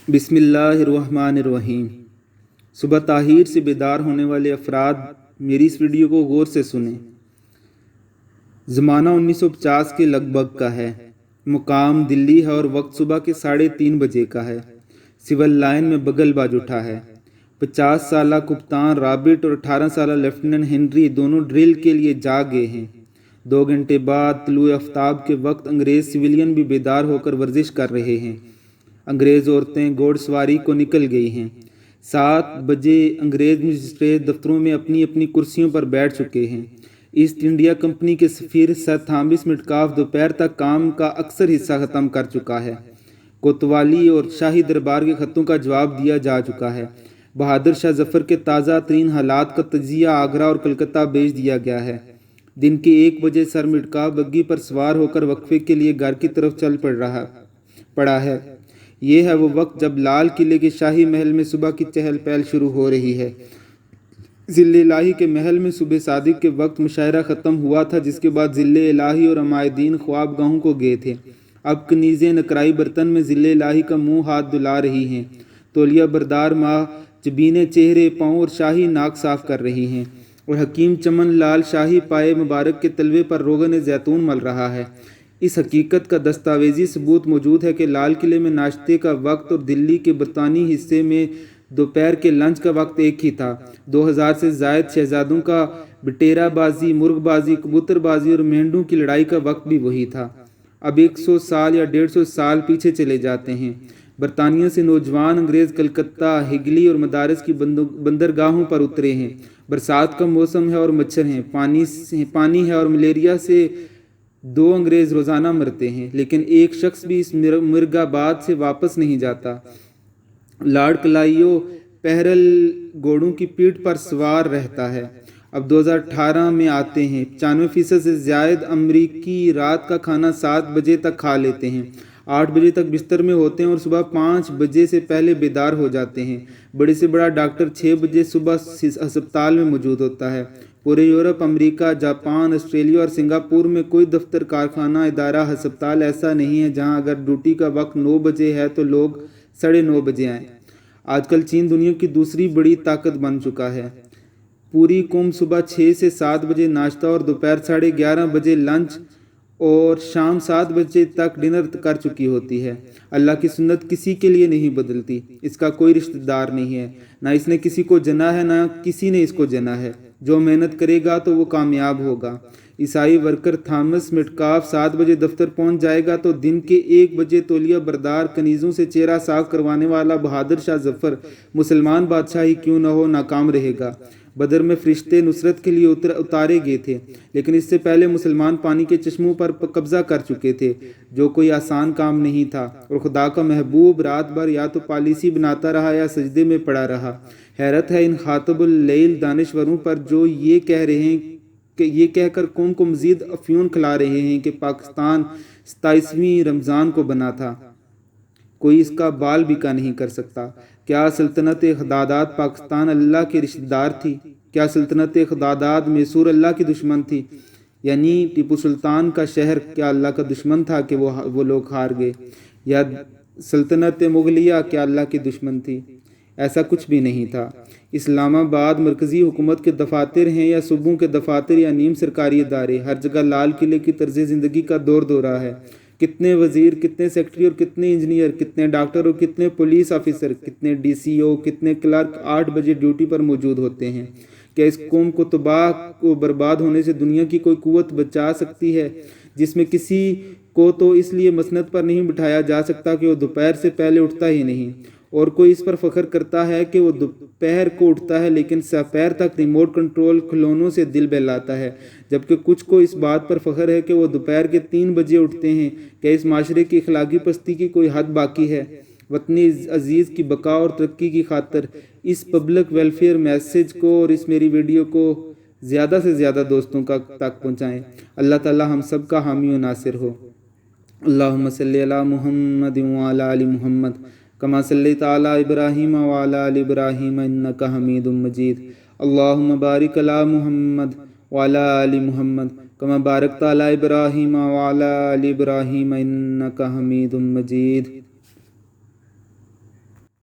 बिस्मिल्लाहिर्रहमानिर्रहीम। सुबह ताहीर से बेदार होने वाले अफराद मेरी इस वीडियो को गौर से सुनें। ज़माना 1950 के लगभग का है। मुकाम दिल्ली है और वक्त सुबह के 3:30 बजे का है। सिविल लाइन में बगल बाज उठा है। 50 साला कप्तान रॉबर्ट और 18 साला लेफ्टिनेंट हेनरी दोनों ड्रिल के लिए जा गए हैं। 2 घंटे बाद तुलुए आफ्ताब के वक्त अंग्रेज़ सिविलियन भी बेदार होकर वर्जिश कर रहे हैं। अंग्रेज़ औरतें घोड़सवारी को निकल गई हैं। 7 बजे अंग्रेज़ मजिस्ट्रेट दफ्तरों में अपनी अपनी कुर्सियों पर बैठ चुके हैं। ईस्ट इंडिया कंपनी के सफ़ीर सर थॉमस मेटकाफ दोपहर तक काम का अक्सर हिस्सा ख़त्म कर चुका है। कोतवाली और शाही दरबार के ख़तों का जवाब दिया जा चुका है। बहादुर शाह जफ़र के ताज़ा तरीन हालात का तजिया आगरा और कलकत्ता भेज दिया गया है। दिन के 1 बजे सर मेटकाफ बग्गी पर सवार होकर वक्फे के लिए घर की तरफ चल पड़ा है। ये है वो वक्त जब लाल किले के शाही महल में सुबह की चहल पहल शुरू हो रही है। ज़िले इलाही के महल में सुबह सादिक के वक्त मुशायरा ख़त्म हुआ था, जिसके बाद ज़िले इलाही और अमायदीन ख्वाब गाहों को गए थे। अब कनीज़ें नकराई बर्तन में ज़िले इलाही का मुंह हाथ धुला रही हैं। तौलिया बरदार माँ जबीने चेहरे पाँव और शाही नाक साफ कर रही हैं और हकीम चमन लाल शाही पाए मुबारक के तलवे पर रोगन ज़ैतून मल रहा है। इस हकीकत का दस्तावेजी सबूत मौजूद है कि लाल किले में नाश्ते का वक्त और दिल्ली के बरतानी हिस्से में दोपहर के लंच का वक्त एक ही था। 2000 से ज़ायद शहजादों का बटेराबाजी, मुर्गबाजी, कबूतरबाजी और मेंढों की लड़ाई का वक्त भी वही था। अब 100 साल या 150 साल पीछे चले जाते हैं। बरतानिया से नौजवान अंग्रेज़ कलकत्ता, हिगली और मदारस की बंदरगाहों पर उतरे हैं। बरसात का मौसम है और मच्छर हैं, पानी है और मलेरिया से 2 अंग्रेज़ रोज़ाना मरते हैं, लेकिन एक शख्स भी इस मिर्गाबाद से वापस नहीं जाता। लॉर्ड क्लाइयो पहरल घोड़ों की पीठ पर सवार रहता है। अब 2018 में आते हैं। 95% से ज़्यादा अमरीकी रात का खाना 7 बजे तक खा लेते हैं, 8 बजे तक बिस्तर में होते हैं और सुबह 5 बजे से पहले बेदार हो जाते हैं। बड़े से बड़ा डॉक्टर 6 बजे सुबह अस्पताल में मौजूद होता है। पूरे यूरोप, अमेरिका, जापान, ऑस्ट्रेलिया और सिंगापुर में कोई दफ्तर, कारखाना, इदारा, अस्पताल ऐसा नहीं है जहां अगर ड्यूटी का वक्त 9 बजे है तो लोग 9:30 बजे आएँ। आजकल चीन दुनिया की दूसरी बड़ी ताकत बन चुका है। पूरी कौम सुबह 6 से 7 बजे नाश्ता और दोपहर 11:30 बजे लंच और शाम 7 बजे तक डिनर कर चुकी होती है। अल्लाह की सुन्नत किसी के लिए नहीं बदलती। इसका कोई रिश्तेदार नहीं है, ना इसने किसी को जना है, ना किसी ने इसको जना है। जो मेहनत करेगा तो वो कामयाब होगा। ईसाई वर्कर थॉमस मेटकाफ 7 बजे दफ्तर पहुंच जाएगा तो दिन के 1 बजे तौलिया बरदार कनीज़ों से चेहरा साफ करवाने वाला बहादुर शाह जफ़र मुसलमान बादशाह ही क्यों न हो नाकाम रहेगा। बदर में फरिश्ते नुसरत के लिए उतारे गए थे, लेकिन इससे पहले मुसलमान पानी के चश्मों पर कब्जा कर चुके थे, जो कोई आसान काम नहीं था। और खुदा का महबूब रात भर या तो पॉलिसी बनाता रहा या सजदे में पड़ा रहा। हैरत है इन खातबुल लैल दानिशवरों पर जो ये कह रहे हैं कि ये कहकर कौम को मज़ीद अफ्यून खिला रहे हैं कि पाकिस्तान 27वीं रमज़ान को बना था। कोई इसका बाल बिका नहीं कर सकता। क्या सल्तनत ख़दादाद पाकिस्तान अल्लाह के रिश्तेदार थी? क्या सल्तनत ख़दादाद मैसूर अल्लाह की दुश्मन थी? यानी टीपू सुल्तान का शहर क्या अल्लाह का दुश्मन था कि वो लोग हार गए? या सल्तनत मुगलिया क्या अल्लाह की दुश्मन थी? ऐसा कुछ भी नहीं था। इस्लामाबाद मरकज़ी हुकूमत के दफातर हैं या सूबों के दफातर या नीम सरकारी इदारे, हर जगह लाल किले की तर्ज ज़िंदगी का दौर दौरा है। कितने वज़ीर, कितने सेक्रेटरी और कितने इंजीनियर, कितने डॉक्टर और कितने पुलिस ऑफिसर, कितने DCO, कितने क्लर्क 8 बजे ड्यूटी पर मौजूद होते हैं। क्या इस कौम को तबाह को बर्बाद होने से दुनिया की कोई कुव्वत बचा सकती है, जिसमें किसी को तो इसलिए मसनद पर नहीं बिठाया जा सकता कि वो दोपहर से पहले उठता ही नहीं, और कोई इस पर फख्र करता है कि वो दोपहर को उठता है लेकिन सपहर तक रिमोट कंट्रोल खिलौनों से दिल बहलाता है, जबकि कुछ को इस बात पर फख्र है कि वो दोपहर के 3 बजे उठते हैं। क्या इस माशरे की अखलाकी पस्ती की कोई हद बाकी है? वतनी अजीज़ की बका और तरक्की की खातर इस पब्लिक वेलफेयर मैसेज को और इस मेरी वीडियो को ज़्यादा से ज़्यादा दोस्तों तक पहुँचाएँ। अल्लाह ताला हम सब का हामी व नासिर हो। अल्लाहुम्मा सल्ली अला मुहम्मद व अला आलि मुहम्मद कमा सल्लैता अला इब्राहीम व अला आलि इब्राहीम इन्नका हमीदुम मजीद। अल्लाहुम्मा बारिक अला मुहम्मद व अला आलि मुहम्मद कमा बारकता अला इब्राहीम व अला आलि इब्राहीम इन्नका हमीदुम मजीद।